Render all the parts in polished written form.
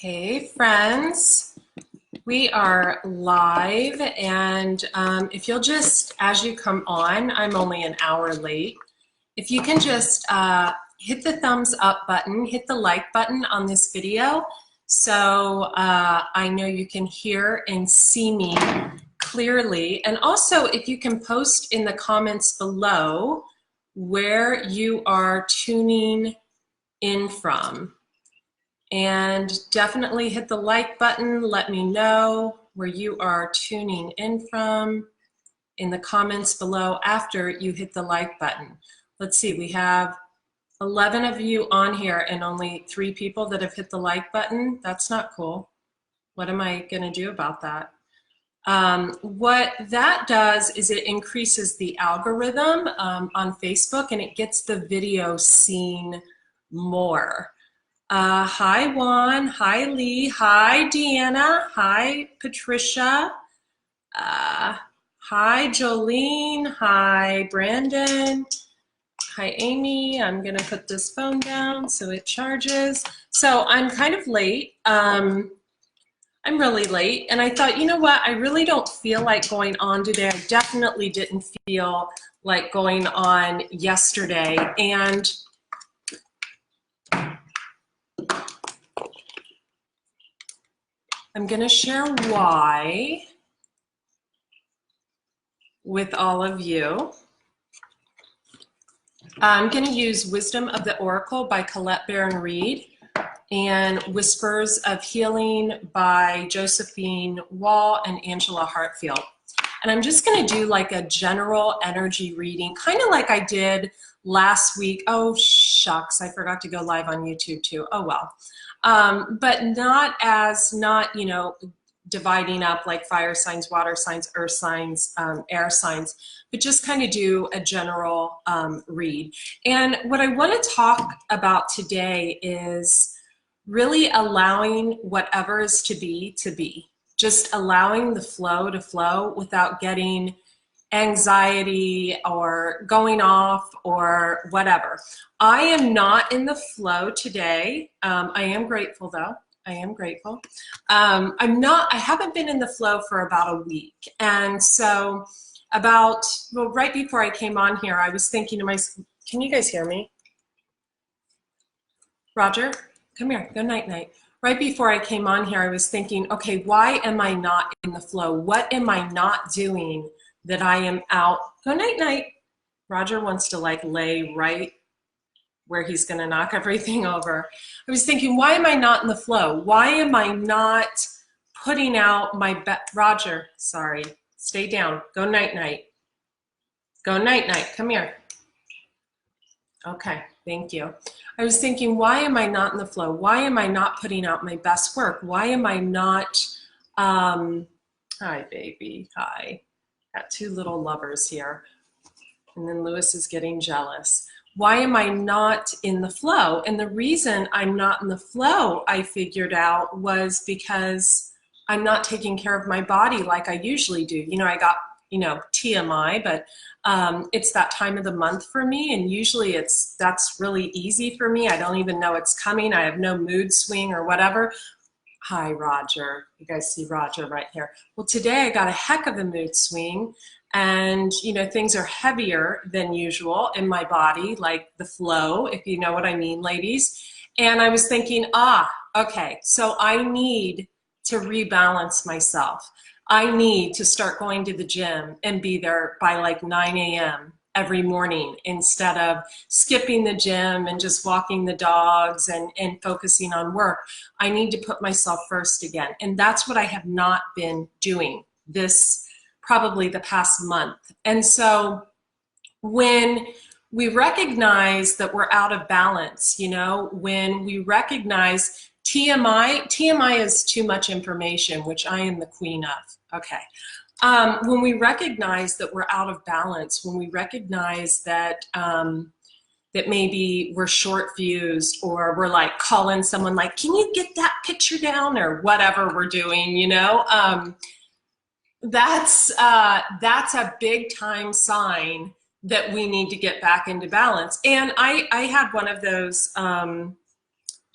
Hey friends, we are live and if you'll just, as you come on, I'm only an hour late. If you can just hit the thumbs up button, hit the like button on this video so I know you can hear and see me clearly. And also if you can post in the comments below where you are tuning in from. And definitely hit the like button. Let me know where you are tuning in from in the comments below after you hit the like button. Let's see, we have 11 of you on here and only 3 people that have hit the like button. That's not cool. What am I going to do about that? What that does is it increases the algorithm on Facebook and it gets the video seen more. Hi Juan, hi Lee, hi Deanna, hi Patricia, hi Jolene, hi Brandon, hi Amy. I'm gonna put this phone down so it charges. So I'm kind of late. I'm really late and I thought, you know what, I really don't feel like going on today. I definitely didn't feel like going on yesterday, and I'm going to share why with all of you. I'm going to use Wisdom of the Oracle by Colette Baron Reid and Whispers of Healing by Josephine Wall and Angela Hartfield. And I'm just going to do like a general energy reading, kind of like I did last week. Oh, shucks, I forgot to go live on YouTube too. Oh, well. But not, you know, dividing up like fire signs, water signs, earth signs, air signs, but just kind of do a general read. And what I want to talk about today is really allowing whatever is to be, just allowing the flow to flow without getting anxiety or going off or whatever. I am not in the flow today. I am grateful though. I am grateful. I haven't been in the flow for about a week. And so right before I came on here, I was thinking to myself, can you guys hear me? Roger, come here, go night night. Right before I came on here, I was thinking, okay, why am I not in the flow? What am I not doing that I am out? Go night night. Roger wants to like lay right where he's going to knock everything over. I was thinking, why am I not in the flow? Why am I not putting out my Roger, sorry, stay down. Go night night. Go night night. Come here. Okay, thank you. I was thinking, why am I not in the flow? Why am I not putting out my best work? Why am I not, hi baby, hi. Got 2 little lovers here. And then Lewis is getting jealous. Why am I not in the flow? And the reason I'm not in the flow, I figured out, was because I'm not taking care of my body like I usually do. You know, I got, you know, TMI, but it's that time of the month for me, and usually that's really easy for me. I don't even know it's coming. I have no mood swing or whatever. Hi, Roger. You guys see Roger right here. Well, today I got a heck of a mood swing, and you know, things are heavier than usual in my body, like the flow, if you know what I mean, ladies. And I was thinking, okay, so I need to rebalance myself. I need to start going to the gym and be there by like 9 a.m. every morning instead of skipping the gym and just walking the dogs and focusing on work. I need to put myself first again. And that's what I have not been doing this probably the past month. And so when we recognize that we're out of balance, you know, when we recognize TMI is too much information, which I am the queen of. Okay. When we recognize that we're out of balance, when we recognize that that maybe we're short fused, or we're like calling someone like, can you get that picture down, or whatever we're doing, you know, that's a big time sign that we need to get back into balance. And I had one of those,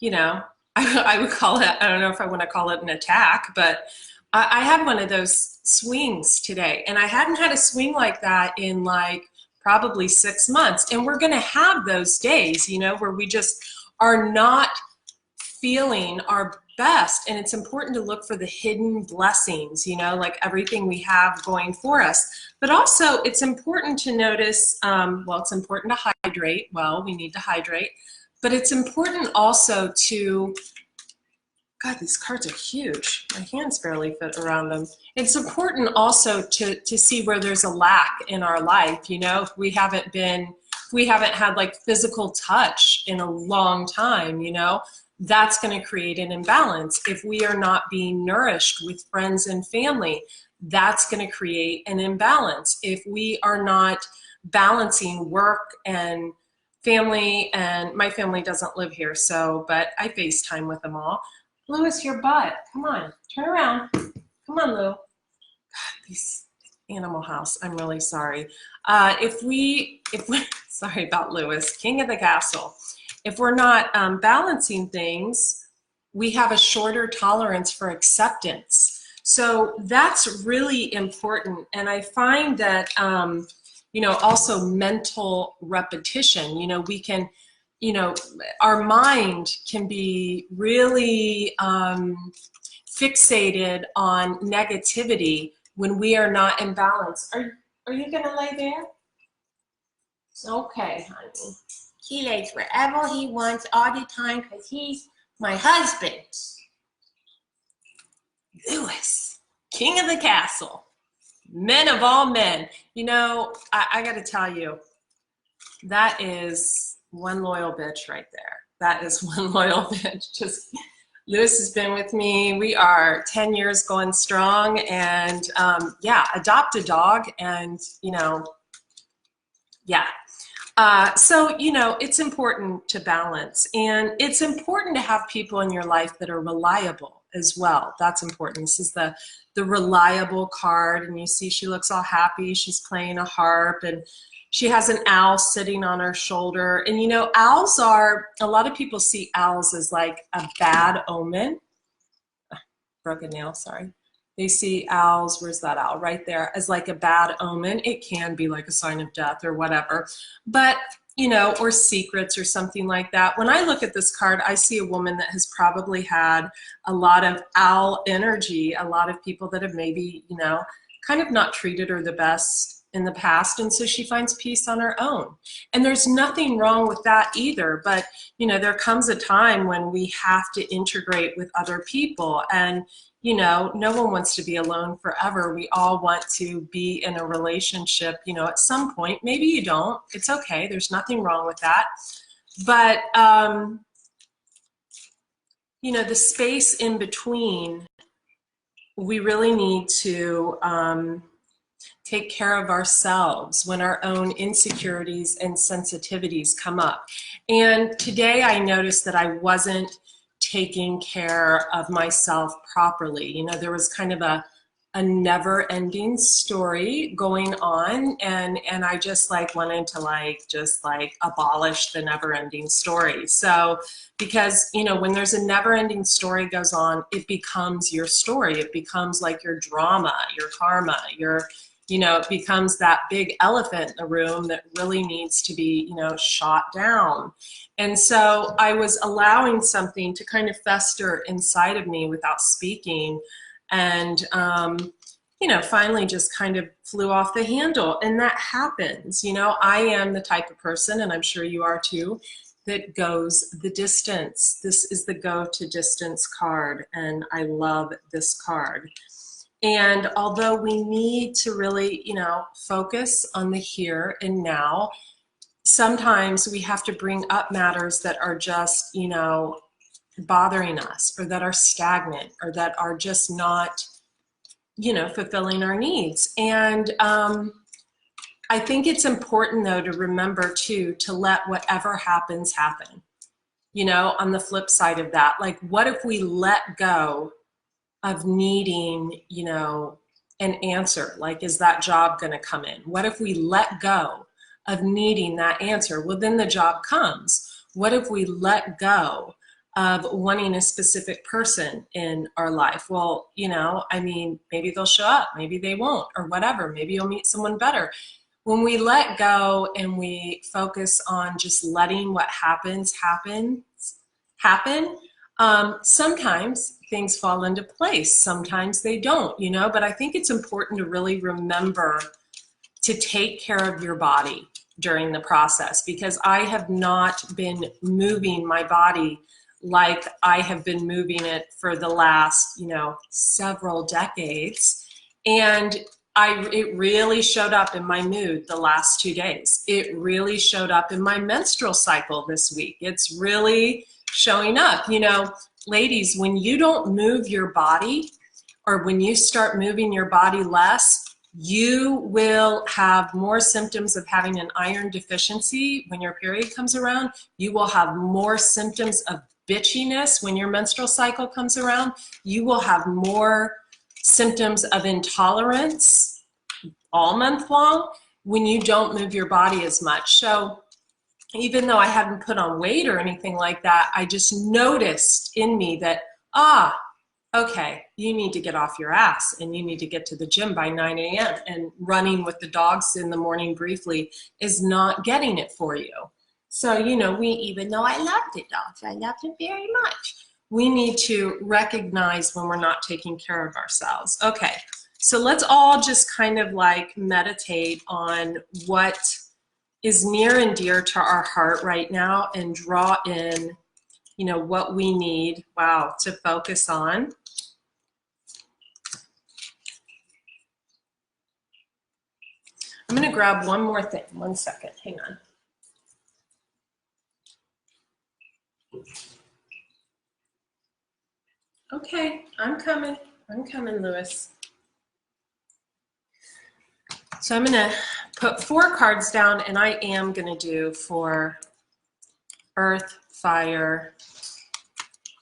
you know, I would call it, I don't know if I want to call it an attack, but I had one of those swings today, and I hadn't had a swing like that in like probably 6 months. And we're going to have those days, you know, where we just are not feeling our best. And it's important to look for the hidden blessings, you know, like everything we have going for us. But also it's important to notice, well, it's important to hydrate. Well, we need to hydrate, but it's important also to, God, these cards are huge. My hands barely fit around them. It's important also to see where there's a lack in our life. You know, if we haven't had like physical touch in a long time, you know, that's going to create an imbalance. If we are not being nourished with friends and family, that's going to create an imbalance. If we are not balancing work and family, and my family doesn't live here, so, but I FaceTime with them all. Lewis, your butt. Come on, turn around. Come on, Lou. God, these Animal House. I'm really sorry. If we, sorry about Lewis, King of the Castle. If we're not balancing things, we have a shorter tolerance for acceptance. So that's really important. And I find that, you know, also mental repetition, you know, we can, you know, our mind can be really fixated on negativity when we are not in balance. Are you gonna lay there? Okay, honey. He lays wherever he wants all the time because he's my husband. Lewis, King of the Castle, men of all men. You know, I gotta tell you, that is one loyal bitch right there. That is one loyal bitch. Just Lewis has been with me. We are 10 years going strong, and yeah, adopt a dog, and you know, yeah. So, you know, it's important to balance, and it's important to have people in your life that are reliable as well. That's important. This is the reliable card, and you see she looks all happy. She's playing a harp, and she has an owl sitting on her shoulder. And you know, owls are, a lot of people see owls as like a bad omen. Broken nail, sorry. They see owls, where's that owl? Right there, as like a bad omen. It can be like a sign of death or whatever. But, you know, or secrets or something like that. When I look at this card, I see a woman that has probably had a lot of owl energy, a lot of people that have maybe, you know, kind of not treated her the best in the past, and so she finds peace on her own. And there's nothing wrong with that either, but you know, there comes a time when we have to integrate with other people, and you know, no one wants to be alone forever. We all want to be in a relationship, you know, at some point. Maybe you don't. It's okay. There's nothing wrong with that. But you know, the space in between, we really need to take care of ourselves when our own insecurities and sensitivities come up. And today I noticed that I wasn't taking care of myself properly. You know, there was kind of a never-ending story going on, and I just like wanted to like just like abolish the never-ending story. So because you know, when there's a never-ending story goes on, it becomes your story. It becomes like your drama, your karma, your, you know, it becomes that big elephant in the room that really needs to be, you know, shot down. And so I was allowing something to kind of fester inside of me without speaking, and you know, finally just kind of flew off the handle. And that happens. You know, I am the type of person, and I'm sure you are too, that goes the distance. This is the go to distance card, and I love this card. And although we need to really, you know, focus on the here and now, sometimes we have to bring up matters that are just, you know, bothering us, or that are stagnant, or that are just not, you know, fulfilling our needs. And I think it's important though to remember too, to let whatever happens happen. You know, on the flip side of that, like what if we let go of needing, you know, an answer? Like, is that job going to come in? What if we let go of needing that answer? Well, then the job comes. What if we let go of wanting a specific person in our life. Well, you know, I mean, maybe they'll show up, maybe they won't, or whatever. Maybe you'll meet someone better. When we let go and we focus on just letting what happen, sometimes things fall into place. Sometimes they don't, you know, but I think it's important to really remember to take care of your body during the process, because I have not been moving my body like I have been moving it for the last, you know, several decades. And it really showed up in my mood the last 2 days. It really showed up in my menstrual cycle this week. It's really showing up. You know, ladies, when you don't move your body, or when you start moving your body less, you will have more symptoms of having an iron deficiency when your period comes around. You will have more symptoms of bitchiness when your menstrual cycle comes around. You will have more symptoms of intolerance all month long when you don't move your body as much. So even though I hadn't put on weight or anything like that, I just noticed in me that, okay, you need to get off your ass and you need to get to the gym by 9 a.m. And running with the dogs in the morning briefly is not getting it for you. So, you know, even though I love the dogs, I love them very much, we need to recognize when we're not taking care of ourselves. Okay, so let's all just kind of like meditate on what is near and dear to our heart right now and draw in, you know, what we need, to focus on. I'm going to grab one more thing. 1 second. Hang on. Okay, I'm coming. I'm coming, Lewis. So I'm going to put 4 cards down, and I am going to do for earth, fire,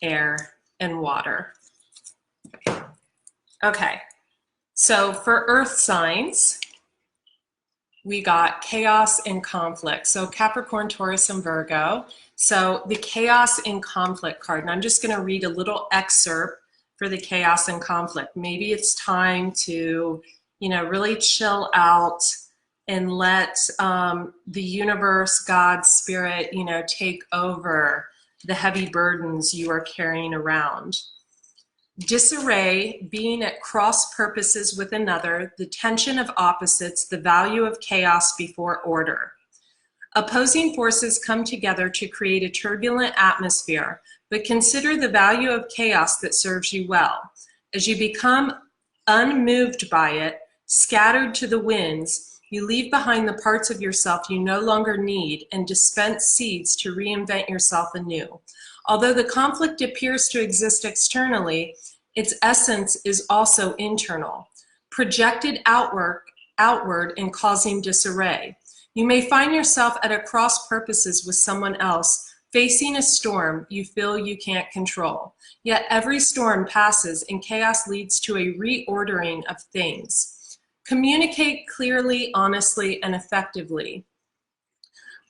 air, and water. Okay, so for earth signs, we got chaos and conflict. So Capricorn, Taurus, and Virgo. So the chaos and conflict card, and I'm just going to read a little excerpt for the chaos and conflict. Maybe it's time to, you know, really chill out and let the universe, God, spirit, you know, take over the heavy burdens you are carrying around. Disarray, being at cross purposes with another, the tension of opposites, the value of chaos before order. Opposing forces come together to create a turbulent atmosphere, but consider the value of chaos that serves you well. As you become unmoved by it, scattered to the winds, you leave behind the parts of yourself you no longer need and dispense seeds to reinvent yourself anew. Although the conflict appears to exist externally, its essence is also internal, projected outward and causing disarray. You may find yourself at a cross purposes with someone else, facing a storm you feel you can't control. Yet every storm passes and chaos leads to a reordering of things. Communicate clearly, honestly, and effectively.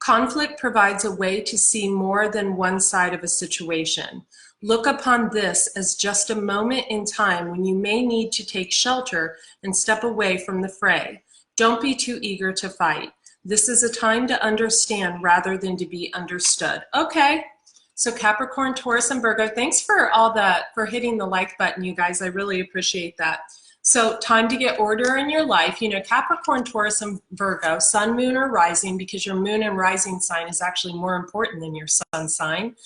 Conflict provides a way to see more than one side of a situation. Look upon this as just a moment in time when you may need to take shelter and step away from the fray. Don't be too eager to fight. This is a time to understand rather than to be understood. Okay, so Capricorn, Taurus, and Virgo, thanks for for hitting the like button, you guys. I really appreciate that. So time to get order in your life. You know, Capricorn, Taurus, and Virgo, sun, moon, or rising, because your moon and rising sign is actually more important than your sun sign.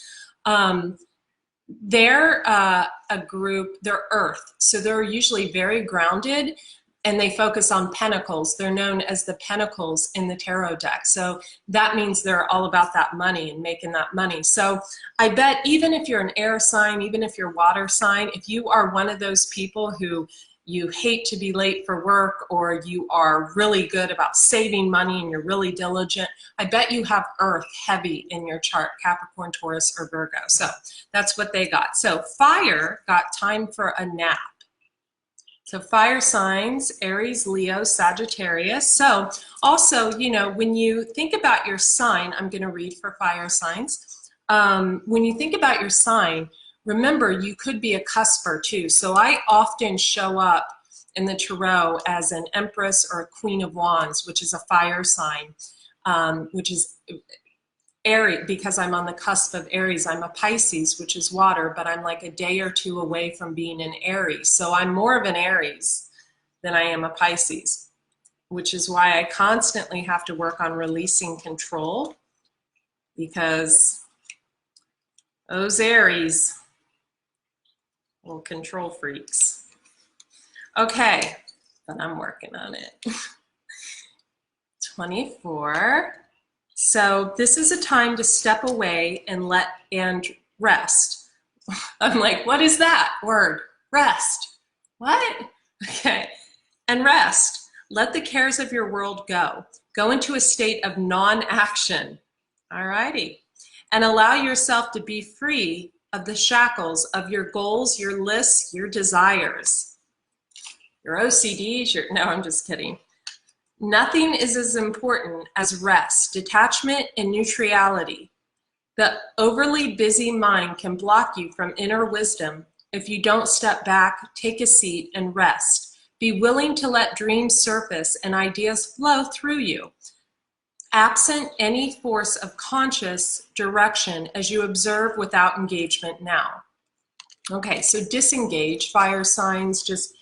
They're a group, they're earth. So they're usually very grounded and they focus on pentacles. They're known as the pentacles in the tarot deck. So that means they're all about that money and making that money. So I bet even if you're an air sign, even if you're water sign, if you are one of those people who you hate to be late for work, or you are really good about saving money and you're really diligent, I bet you have earth heavy in your chart, Capricorn, Taurus, or Virgo. So that's what they got. So fire got time for a nap. So fire signs, Aries, Leo, Sagittarius. So also, you know, when you think about your sign, I'm going to read for fire signs. when you think about your sign, remember you could be a cusper too. So I often show up in the tarot as an Empress or a Queen of Wands, which is a fire sign, which is Aries, because I'm on the cusp of Aries. I'm a Pisces, which is water, but I'm like a day or two away from being an Aries. So I'm more of an Aries than I am a Pisces, which is why I constantly have to work on releasing control, because those Aries, little control freaks. Okay, but I'm working on it. 24. So this is a time to step away and rest. I'm like, what is that word? Rest. What? Okay. And rest. Let the cares of your world go. Go into a state of non-action. All righty. And allow yourself to be free of the shackles of your goals, your lists, your desires, your OCDs, no, I'm just kidding. Nothing is as important as rest, detachment, and neutrality. The overly busy mind can block you from inner wisdom if you don't step back, take a seat, and rest. Be willing to let dreams surface and ideas flow through you, absent any force of conscious direction as you observe without engagement now. Okay, so disengage, fire signs, just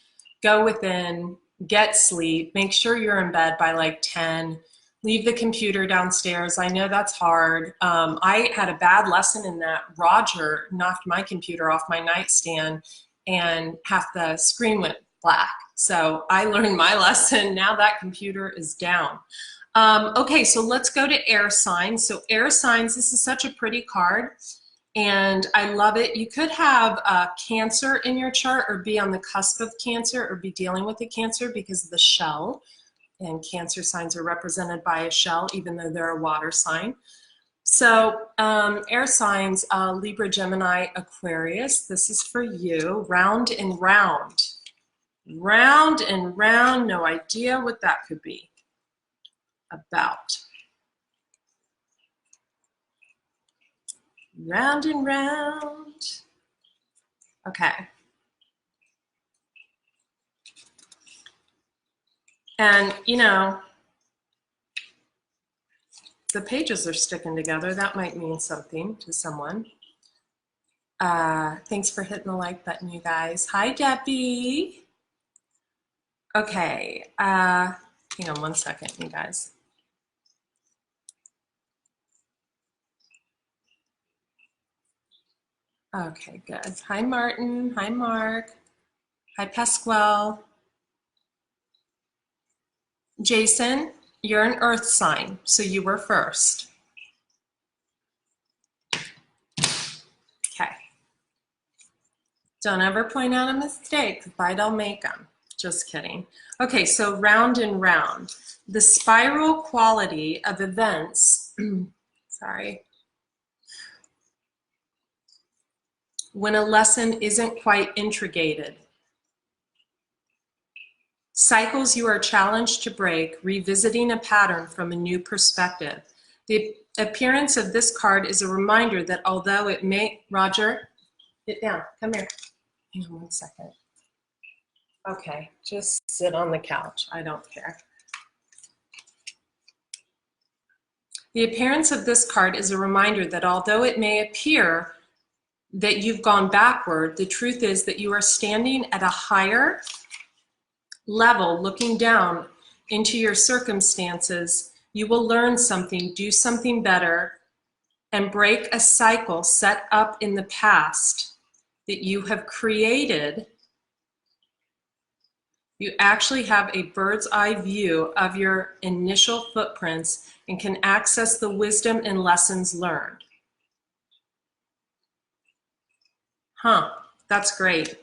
go within, get sleep, make sure you're in bed by like 10, leave the computer downstairs. I know that's hard. I had a bad lesson in that. Roger knocked my computer off my nightstand and half the screen went black. So I learned my lesson. Now that computer is down. Okay, so let's go to air signs. So air signs, this is such a pretty card and I love it. You could have Cancer in your chart or be on the cusp of Cancer or be dealing with a Cancer because of the shell. And Cancer signs are represented by a shell, even though they're a water sign. So air signs, Libra, Gemini, Aquarius, this is for you. Round and round. Round and round, no idea what that could be about. Round and round. Okay. And, you know, the pages are sticking together. That might mean something to someone. Thanks for hitting the like button, you guys. Hi, Debbie. Okay. Hang on one second, you guys. Okay, good. Hi, Martin. Hi, Mark. Hi, Pasquale. Jason, you're an earth sign, so you were first. Okay. Don't ever point out a mistake if I don't make them. Just kidding. Okay, so round and round. The spiral quality of events, sorry, when a lesson isn't quite integrated. Cycles you are challenged to break, revisiting a pattern from a new perspective. The appearance of this card is a reminder that although it may, Roger, sit down, come here. Hang on one second. Okay, just sit on the couch, I don't care. The appearance of this card is a reminder that although it may appear that you've gone backward, the truth is that you are standing at a higher level, looking down into your circumstances. You will learn something, do something better, and break a cycle set up in the past that you have created. You actually have a bird's eye view of your initial footprints and can access the wisdom and lessons learned. Huh, that's great.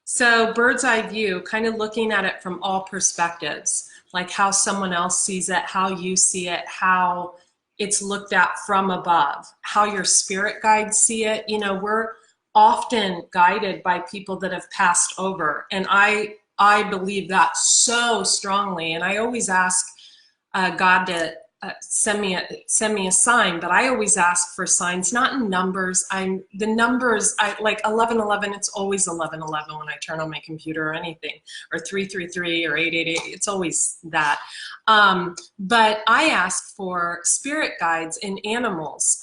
So bird's eye view, kind of looking at it from all perspectives, like how someone else sees it, how you see it, how it's looked at from above, how your spirit guides see it. You know, we're often guided by people that have passed over, and I believe that so strongly, and I always ask God to send me a sign, but I always ask for signs, not in numbers. The numbers, I like 1111, it's always 1111 when I turn on my computer or anything, or 333 or 888, it's always that. But I ask for spirit guides in animals,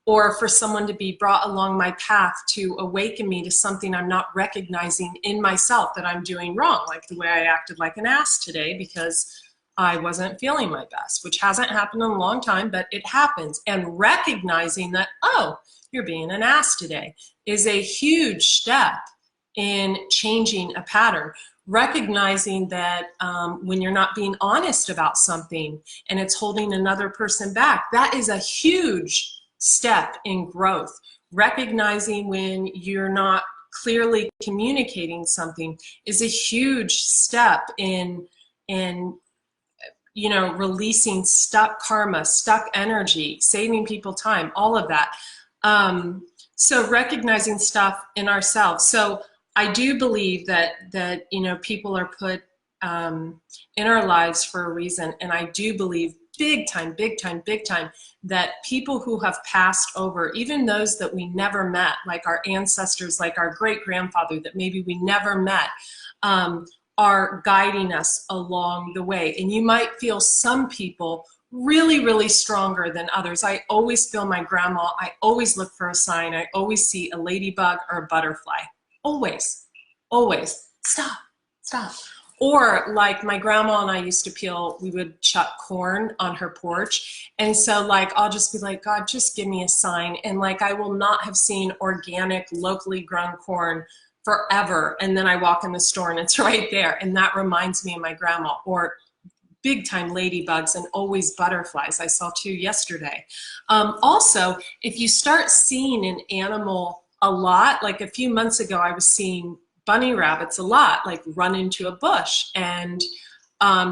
or for someone to be brought along my path to awaken me to something I'm not recognizing in myself that I'm doing wrong, like the way I acted like an ass today because I wasn't feeling my best, which hasn't happened in a long time, but it happens. And recognizing that, oh, you're being an ass today is a huge step in changing a pattern. Recognizing that when you're not being honest about something and it's holding another person back, that is a huge step in growth. Recognizing when you're not clearly communicating something is a huge step in releasing stuck karma, stuck energy, saving people time, all of that. So recognizing stuff in ourselves. So I do believe that people are put in our lives for a reason, and I do believe big time that people who have passed over, even those that we never met, like our ancestors, like our great-grandfather that maybe we never met, are guiding us along the way. And you might feel some people really, really stronger than others. I always feel my grandma. I always look for a sign. I always see a ladybug or a butterfly. Always, always. Stop. Or like my grandma and I used to peel, we would chuck corn on her porch. And so like, I'll just be like, God, just give me a sign. And like, I will not have seen organic, locally grown corn forever. And then I walk in the store and it's right there. And that reminds me of my grandma. Or big time ladybugs and always butterflies. I saw 2 yesterday. Also, if you start seeing an animal a lot, like a few months ago, I was seeing bunny rabbits a lot, like run into a bush. And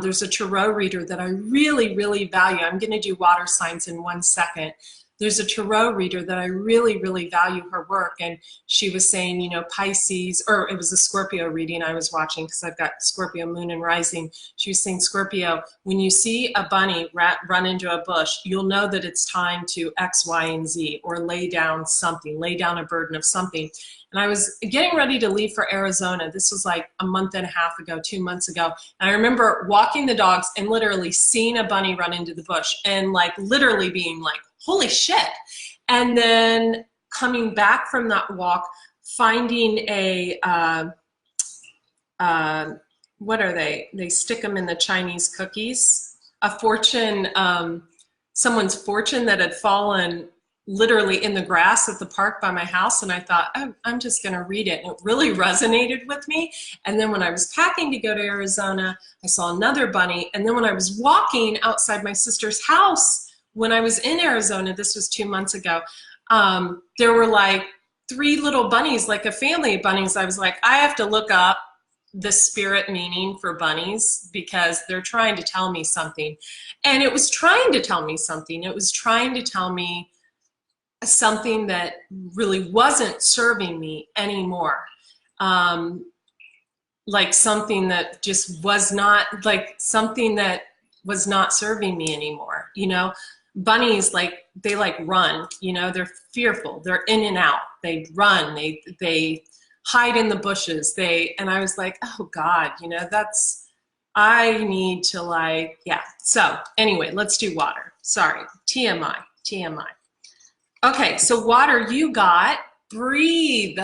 there's a tarot reader that I really, really value. I'm going to do water signs in 1 second. There's a tarot reader that I really, really value her work. And she was saying, Pisces, or it was a Scorpio reading I was watching because I've got Scorpio moon and rising. She was saying, Scorpio, when you see a bunny run into a bush, you'll know that it's time to X, Y, and Z, or lay down something, lay down a burden of something. And I was getting ready to leave for Arizona. This was like a month and a half ago, 2 months ago. And I remember walking the dogs and literally seeing a bunny run into the bush and like literally being like, holy shit. And then coming back from that walk, finding a, what are they? They stick them in the Chinese cookies. A fortune, someone's fortune that had fallen literally in the grass at the park by my house. And I thought, oh, I'm just going to read it. And it really resonated with me. And then when I was packing to go to Arizona, I saw another bunny. And then when I was walking outside my sister's house, when I was in Arizona, this was 2 months ago, there were like 3 little bunnies, like a family of bunnies. I was like, I have to look up the spirit meaning for bunnies because they're trying to tell me something. And it was trying to tell me something. It was trying to tell me something that really wasn't serving me anymore. Like something that just was not, like something that was not serving me anymore, Bunnies, like, they like run, they're fearful, they're in and out, they run, they hide in the bushes, and I was like, oh God, I need to like, yeah. So anyway, let's do water. Sorry, TMI. Okay, so water, you got breathe.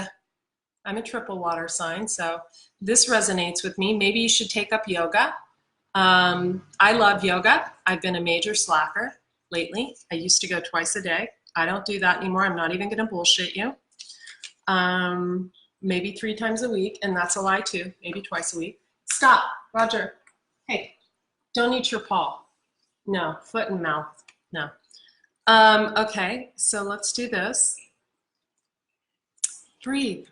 I'm a triple water sign, so this resonates with me. Maybe you should take up yoga. I love yoga. I've been a major slacker lately. I used to go twice a day. I don't do that anymore. I'm not even going to bullshit you. Maybe 3 times a week, and that's a lie too. Maybe twice a week. Stop, Roger. Hey, don't eat your paw. No, foot and mouth. No. Okay, so let's do this. Breathe.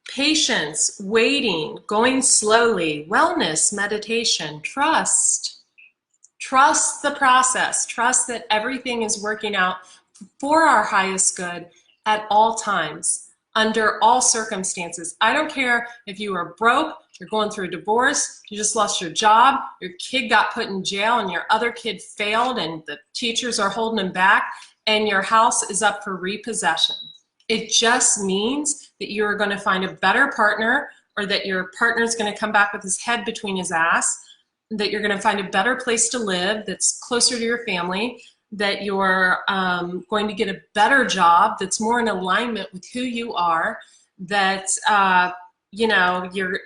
Patience, waiting, going slowly, wellness, meditation, trust. Trust the process. Trust that everything is working out for our highest good at all times. under all circumstances. I don't care if you are broke, you're going through a divorce, you just lost your job, your kid got put in jail and your other kid failed and the teachers are holding him back and your house is up for repossession. It just means that you're going to find a better partner, or that your partner is going to come back with his head between his ass, that you're going to find a better place to live that's closer to your family, that you're going to get a better job that's more in alignment with who you are, that you know, you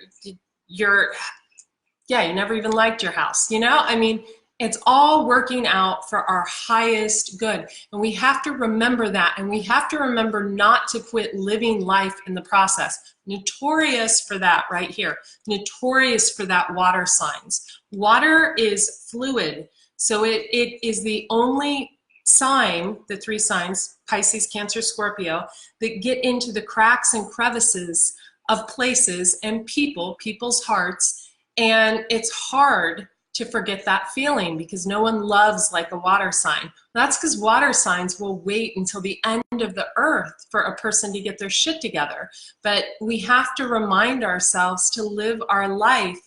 never even liked your house, you know? I mean, it's all working out for our highest good. And we have to remember that, and we have to remember not to quit living life in the process. Notorious for that right here. Notorious for that water signs. Water is fluid. So it is the only sign, the three signs, Pisces, Cancer, Scorpio, that get into the cracks and crevices of places and people's hearts. And it's hard to forget that feeling because no one loves like a water sign. That's because water signs will wait until the end of the earth for a person to get their shit together. But we have to remind ourselves to live our life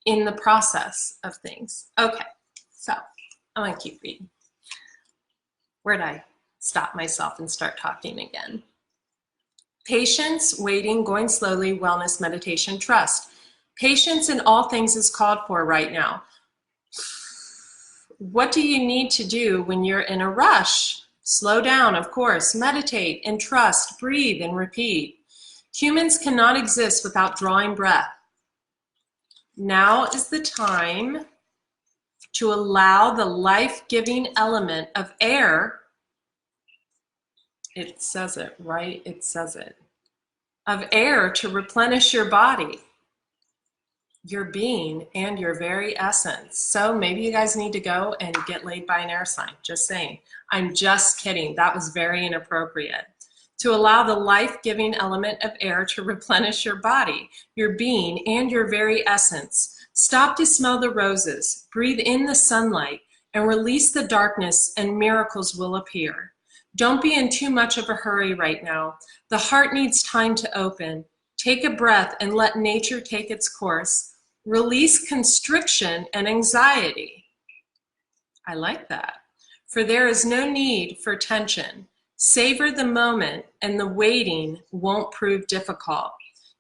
in the process of things. Okay, so I'm gonna keep reading. Where'd I stop myself and start talking again? Patience, waiting, going slowly, wellness, meditation, trust. Patience in all things is called for right now. What do you need to do when you're in a rush? Slow down, of course, meditate and trust, breathe and repeat. Humans cannot exist without drawing breath. Now is the time to allow the life-giving element of air, it says it, right? It says it, of air to replenish your body, your being, and your very essence. So maybe you guys need to go and get laid by an air sign. Just saying. I'm just kidding. That was very inappropriate. To allow the life-giving element of air to replenish your body, your being, and your very essence. Stop to smell the roses, breathe in the sunlight, and release the darkness, and miracles will appear. Don't be in too much of a hurry right now. The heart needs time to open. Take a breath and let nature take its course. Release constriction and anxiety. I like that. For there is no need for tension. Savor the moment, and the waiting won't prove difficult.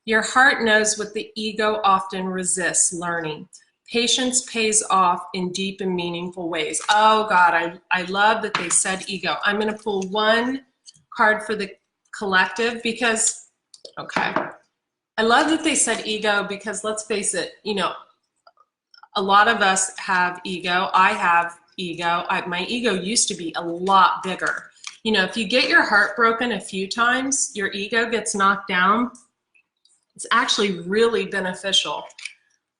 Your heart knows what the ego often resists learning. Patience pays off in deep and meaningful ways. Oh God, I love that they said ego. I'm gonna pull one card for the collective because, okay. I love that they said ego because let's face it, you know, a lot of us have ego. I have ego. My ego used to be a lot bigger. You know, if you get your heart broken a few times, your ego gets knocked down. It's actually really beneficial.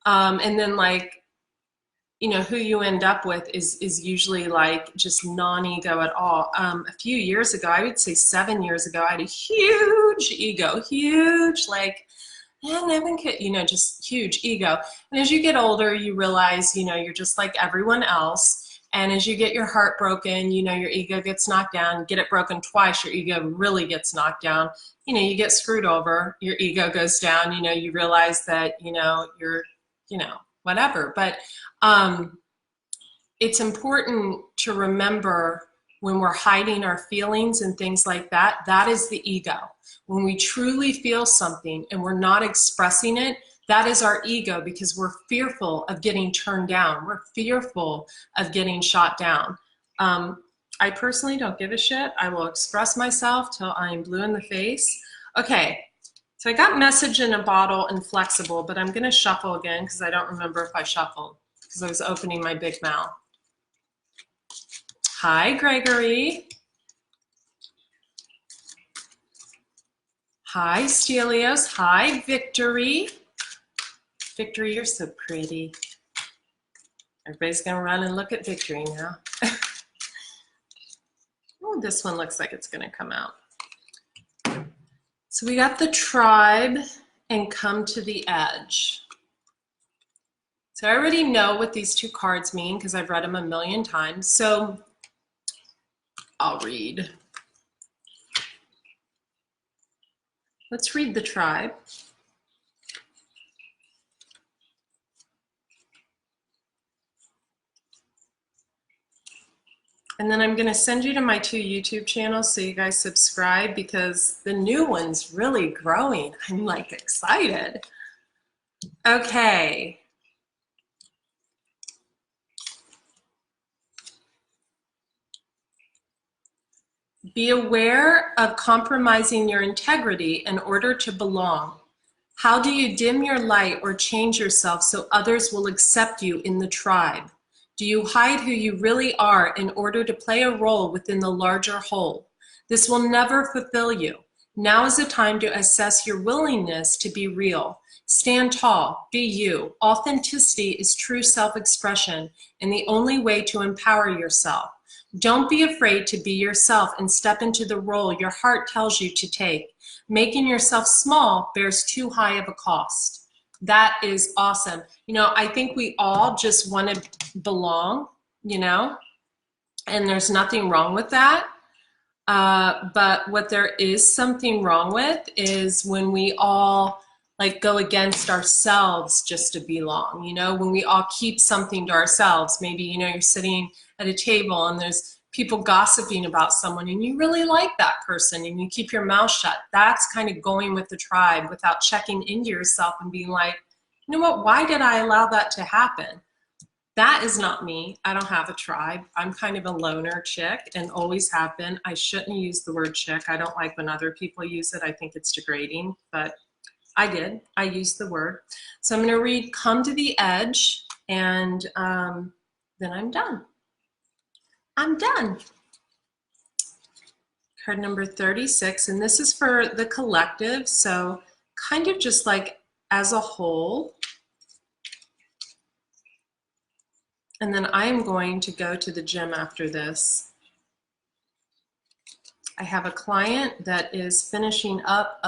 And then like, you know, who you end up with is usually like just non-ego at all. A few years ago, I would say 7 years ago, I had a huge ego, huge, like, and I've been, you know, just huge ego. And as you get older, you realize, you know, you're just like everyone else. And as you get your heart broken, you know, your ego gets knocked down. Get it broken twice, your ego really gets knocked down. You know, you get screwed over, your ego goes down. You know, you realize that, you know, you're, you know, whatever. But it's important to remember when we're hiding our feelings and things like that, that is the ego. When we truly feel something and we're not expressing it, that is our ego because we're fearful of getting turned down. We're fearful of getting shot down. I personally don't give a shit. I will express myself till I'm blue in the face. Okay, so I got message in a bottle and flexible, but I'm gonna shuffle again because I don't remember if I shuffled because I was opening my big mouth. Hi, Gregory. Hi, Stelios. Hi, Victory. Victory, you're so pretty. Everybody's gonna run and look at Victory now. Oh, this one looks like it's gonna come out. So we got the tribe and come to the edge. So I already know what these two cards mean because I've read them a million times. So I'll read. Let's read the tribe. And then I'm going to send you to my 2 YouTube channels so you guys subscribe, because the new one's really growing. I'm like excited. Okay. Be aware of compromising your integrity in order to belong. How do you dim your light or change yourself so others will accept you in the tribe? Do you hide who you really are in order to play a role within the larger whole? This will never fulfill you. Now is the time to assess your willingness to be real. Stand tall, be you. Authenticity is true self-expression and the only way to empower yourself. Don't be afraid to be yourself and step into the role your heart tells you to take. Making yourself small bears too high of a cost. That is awesome. You know, I think we all just want to belong, you know, and there's nothing wrong with that. But what there is something wrong with is when we all like go against ourselves just to belong, you know, when we all keep something to ourselves. Maybe, you know, you're sitting at a table and there's people gossiping about someone and you really like that person and you keep your mouth shut. That's kind of going with the tribe without checking into yourself and being like, you know what, why did I allow that to happen? That is not me. I don't have a tribe. I'm kind of a loner chick and always have been. I shouldn't use the word chick. I don't like when other people use it. I think it's degrading, but I did. I used the word. So I'm going to read Come to the Edge, and then I'm done. I'm done. Card number 36, and this is for the collective, so kind of just like as a whole. And then I am going to go to the gym after this. I have a client that is finishing up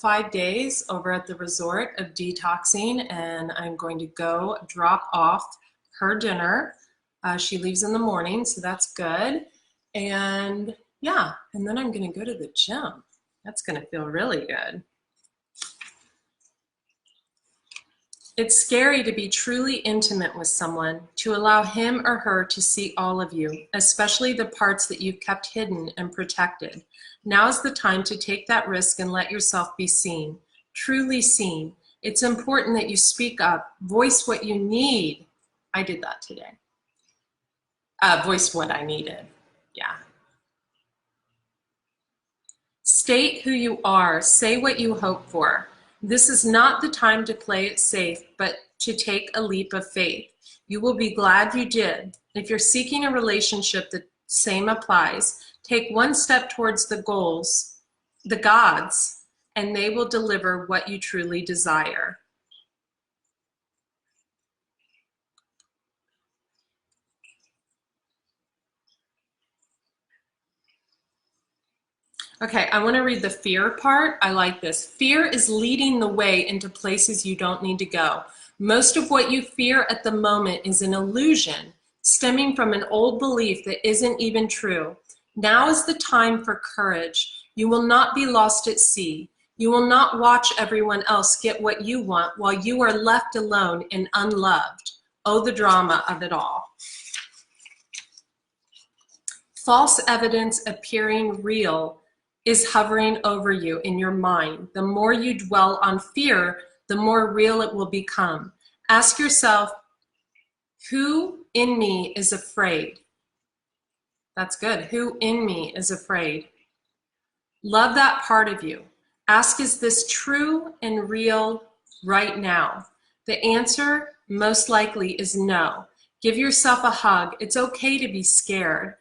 5 days over at the resort of detoxing, and I'm going to go drop off her dinner. She leaves in the morning, so that's good. And yeah, and then I'm going to go to the gym. That's going to feel really good. It's scary to be truly intimate with someone, to allow him or her to see all of you, especially the parts that you've kept hidden and protected. Now is the time to take that risk and let yourself be seen, truly seen. It's important that you speak up, voice what you need. I did that today. Voice what I needed, yeah. State who you are, say what you hope for. This is not the time to play it safe, but to take a leap of faith. You will be glad you did. If you're seeking a relationship, the same applies. Take one step towards the goals, the gods, and they will deliver what you truly desire. Okay, I want to read the fear part. I like this. Fear is leading the way into places you don't need to go. Most of what you fear at the moment is an illusion, stemming from an old belief that isn't even true. Now is the time for courage. You will not be lost at sea. You will not watch everyone else get what you want while you are left alone and unloved. Oh, the drama of it all. False evidence appearing real is hovering over you in your mind. The more you dwell on fear, the more real it will become. Ask yourself, who in me is afraid? That's good. Who in me is afraid? Love that part of you. Ask, is this true and real right now? The answer most likely is no. Give yourself a hug. It's okay to be scared.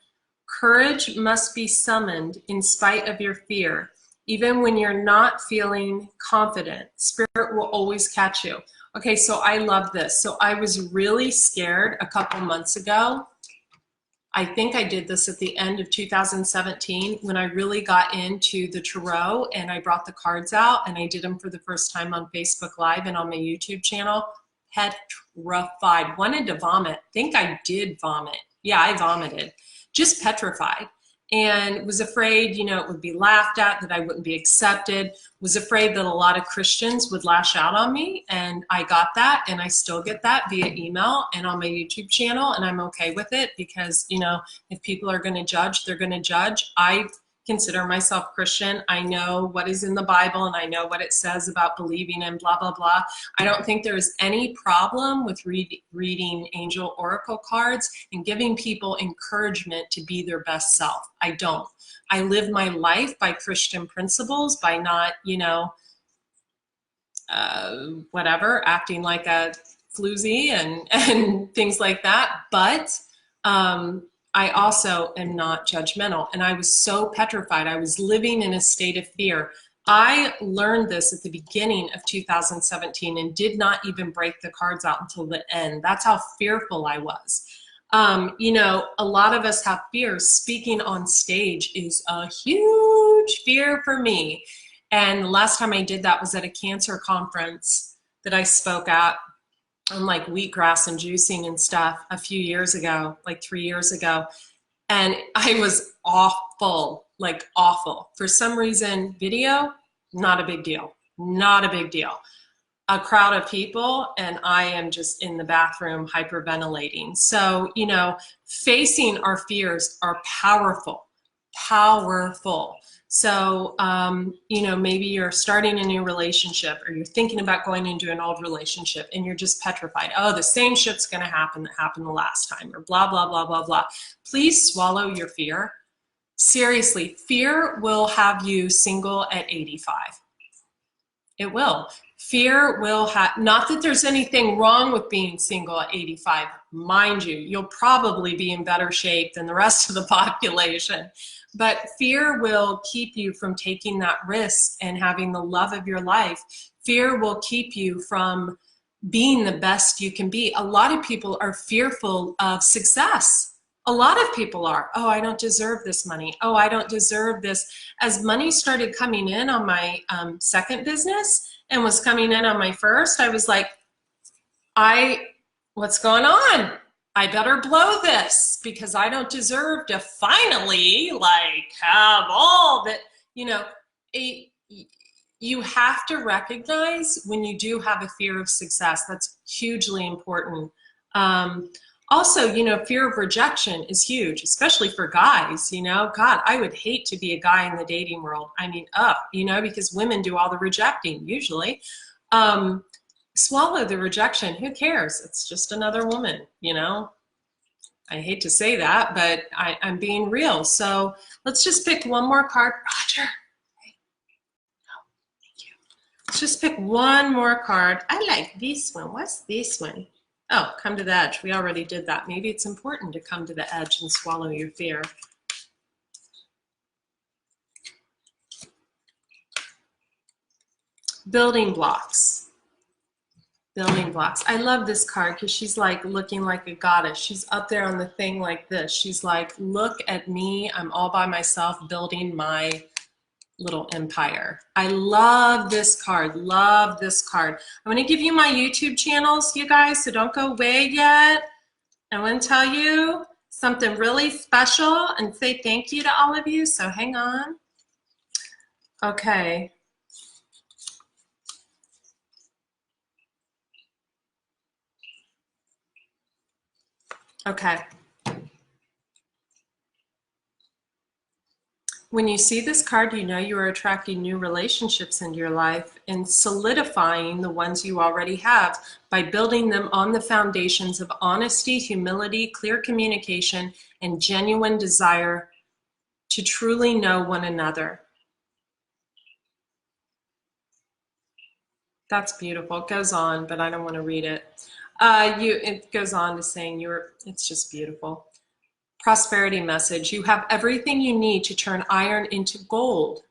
Courage must be summoned in spite of your fear. Even when you're not feeling confident, spirit will always catch you. Okay, so I love this. So I was really scared a couple months ago. I think I did this at the end of 2017 when I really got into the tarot and I brought the cards out and I did them for the first time on Facebook Live and on my YouTube channel. Petrified, wanted to vomit. Think I did vomit. Yeah, I vomited. Just petrified. and was afraid, you know, it would be laughed at, that I wouldn't be accepted, was afraid that a lot of Christians would lash out on me. And I got that, and I still get that via email and on my YouTube channel, and I'm okay with it because, you know, if people are going to judge, they're going to judge. I consider myself Christian. I know what is in the Bible, and I know what it says about believing in blah, blah, blah. I don't think there's any problem with reading angel oracle cards and giving people encouragement to be their best self. I don't. I live my life by Christian principles, by not, you know, whatever, acting like a floozy and things like that. But I also am not judgmental, and I was so petrified. I was living in a state of fear. I learned this at the beginning of 2017 and did not even break the cards out until the end. That's how fearful I was. You know, a lot of us have fears. Speaking on stage is a huge fear for me. And the last time I did that was at a cancer conference that I spoke at on like wheatgrass and juicing and stuff a few years ago, like 3 years ago. And I was awful, like awful. For some reason, video, not a big deal, not a big deal. A crowd of people, and I am just in the bathroom hyperventilating. So, you know, facing our fears are powerful, powerful. So, you know, maybe you're starting a new relationship, or you're thinking about going into an old relationship, and you're just petrified. Oh, the same shit's going to happen that happened the last time, or blah, blah, blah, blah, blah. Please swallow your fear. Seriously, fear will have you single at 85. It will. Fear will have, not that there's anything wrong with being single at 85. Mind you, you'll probably be in better shape than the rest of the population. But fear will keep you from taking that risk and having the love of your life. Fear will keep you from being the best you can be. A lot of people are fearful of success. A lot of people are. Oh, I don't deserve this money. Oh, I don't deserve this. As money started coming in on my second business and was coming in on my first, I was like, what's going on? I better blow this because I don't deserve to finally like have all that, you know. You have to recognize when you do have a fear of success. That's hugely important. Also, you know, fear of rejection is huge, especially for guys, you know. God, I would hate to be a guy in the dating world. I mean, you know, because women do all the rejecting usually. Swallow the rejection. Who cares? It's just another woman, you know. I hate to say that, but I'm being real. So let's just pick one more card. Roger. Let's just pick one more card. I like this one. What's this one? Oh, come to the edge. We already did that. Maybe it's important to come to the edge and swallow your fear. Building blocks. Building blocks. I love this card because she's like looking like a goddess. She's up there on the thing like this. She's like, look at me. I'm all by myself building my little empire. I love this card. Love this card. I'm going to give you my YouTube channels, you guys, so don't go away yet. I want to tell you something really special and say thank you to all of you, so hang on. Okay. Okay. When you see this card, you know you are attracting new relationships into your life and solidifying the ones you already have by building them on the foundations of honesty, humility, clear communication, and genuine desire to truly know one another. That's beautiful. It goes on, but I don't want to read it. It goes on to saying it's just beautiful. Prosperity message. You have everything you need to turn iron into gold.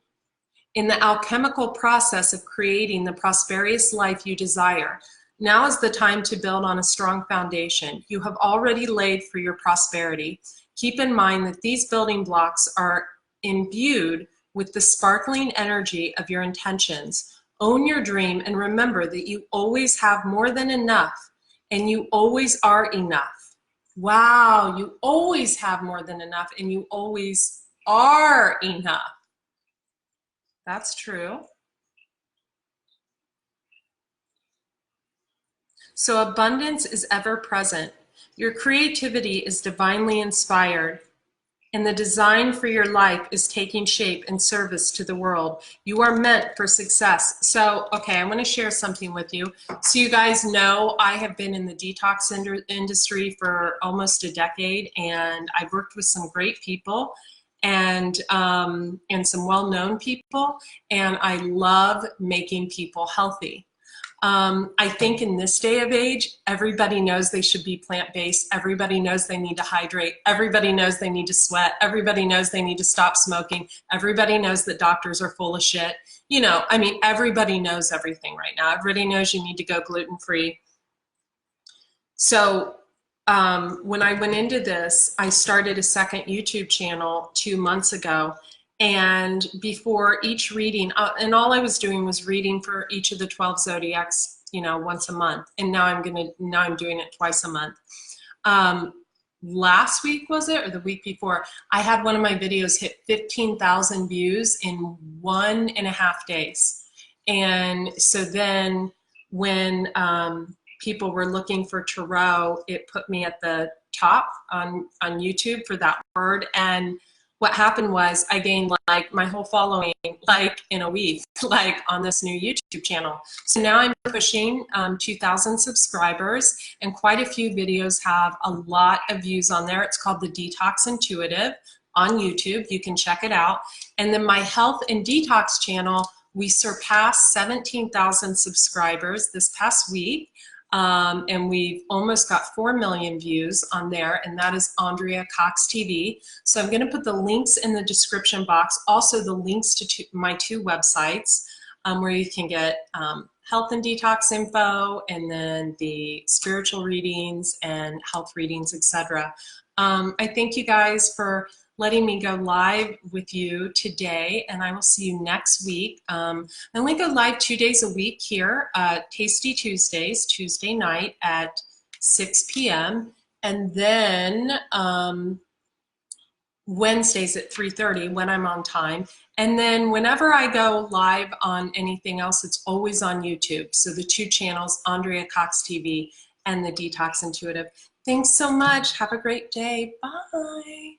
In the alchemical process of creating the prosperous life you desire, now is the time to build on a strong foundation. You have already laid for your prosperity. Keep in mind that these building blocks are imbued with the sparkling energy of your intentions. Own your dream and remember that you always have more than enough, and you always are enough. Wow, you always have more than enough, and you always are enough. That's true. So abundance is ever present. Your creativity is divinely inspired, and the design for your life is taking shape in service to the world. You are meant for success. So, okay, I'm going to share something with you. So you guys know I have been in the detox industry for almost a decade, and I've worked with some great people and some well-known people, and I love making people healthy. I think in this day of age, everybody knows they should be plant-based. Everybody knows they need to hydrate. Everybody knows they need to sweat. Everybody knows they need to stop smoking. Everybody knows that doctors are full of shit. You know, I mean, everybody knows everything right now. Everybody knows you need to go gluten-free. So when I went into this, I started a second YouTube channel 2 months ago. And before each reading, and all I was doing was reading for each of the 12 zodiacs, you know, once a month. And now I'm doing it twice a month. Last week, was it, or the week before, I had one of my videos hit 15,000 views in 1.5 days. And so then when people were looking for tarot, it put me at the top on YouTube for that word. And what happened was I gained like my whole following like in a week, like on this new YouTube channel. So now I'm pushing 2,000 subscribers, and quite a few videos have a lot of views on there. It's called The Detox Intuitive on YouTube. You can check it out. And then my health and detox channel, we surpassed 17,000 subscribers this past week. And we've almost got 4 million views on there, and that is Andrea Cox TV. So I'm going to put the links in the description box, also the links to my 2 websites where you can get health and detox info, and then the spiritual readings and health readings, etc. I thank you guys for letting me go live with you today, and I will see you next week. I only go live 2 days a week here, Tasty Tuesdays, Tuesday night at 6 p.m. And then Wednesdays at 3:30 when I'm on time. And then whenever I go live on anything else, it's always on YouTube. So the 2 channels, Andrea Cox TV and The Detox Intuitive. Thanks so much. Have a great day. Bye.